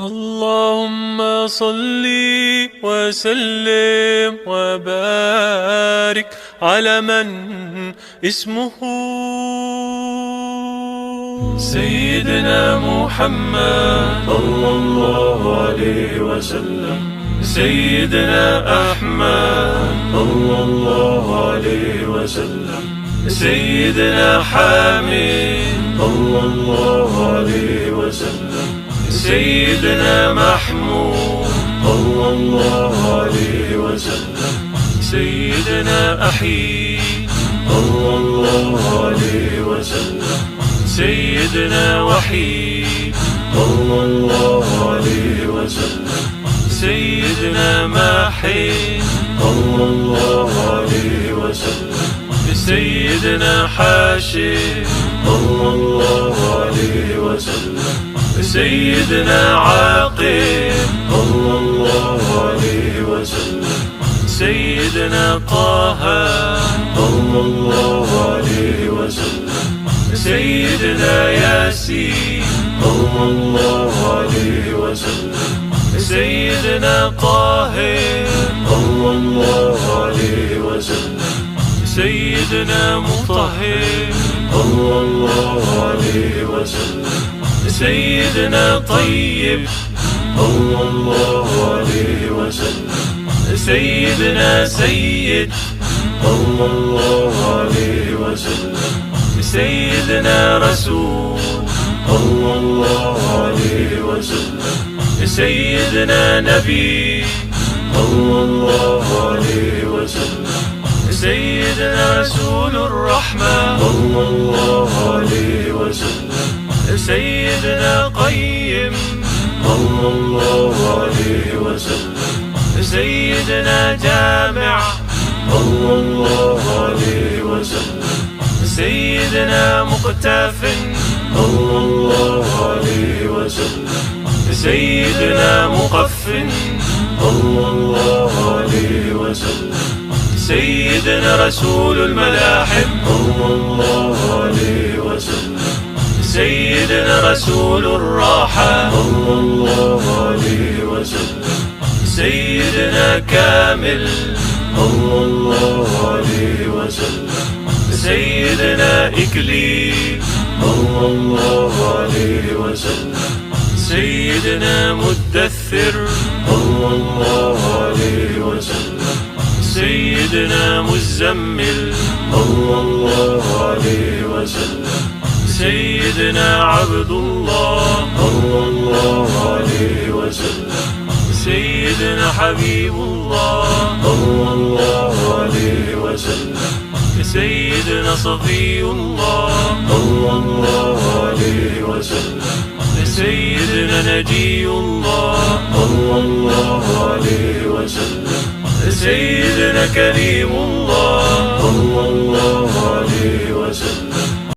اللهم صل وسلم وبارك على من اسمه سيدنا محمد صلى الله عليه وسلم، سيدنا أحمد صلى الله عليه وسلم، سيدنا حامد صلى الله عليه وسلم، سيدنا محمود صلى الله عليه وسلم، سيدنا أحيي صلى الله عليه وسلم، سيدنا وحيد صلى الله عليه وسلم، سيدنا ماحي صلى الله عليه وسلم، سيدنا حاشر صلى الله عليه وسلم، سيدنا عاقب صلى الله عليه وسلم، سيدنا طه صلى الله عليه وسلم، سيدنا ياسين صلى الله عليه وسلم، سيدنا طاهر صلى الله عليه وسلم، سيدنا مطهر صلى الله عليه وسلم، سيدنا طيب صلى الله عليه وسلم، سيدنا سيد صلى الله عليه وسلم، سيدنا رسول صلى الله عليه وسلم، سيدنا نبي صلى الله عليه وسلم، سيدنا رسول الرحمة صلى الله عليه وسلم، سيدنا قيم صلى الله عليه وسلم، سيدنا جامع صلى الله عليه وسلم، سيدنا مقتف صلى الله عليه وسلم، سيدنا مقفن صلى الله عليه وسلم، سيدنا رسول الملاحم صلى الله عليه وسلم، سيدنا رسول الراحة صلى الله عليه وسلم، سيدنا كامل صلى الله عليه وسلم، سيدنا إكليل صلى الله عليه وسلم، سيدنا مدثر صلى الله عليه وسلم، سيدنا مزمل صلى الله عليه وسلم، سيدنا عبد الله صلى الله عليه وسلم، سيدنا حبيب الله صلى الله عليه وسلم، سيدنا صفي الله صلى الله عليه وسلم، سيدنا نجي الله صلى الله عليه وسلم، سيدنا كريم الله صلى الله عليه وسلم.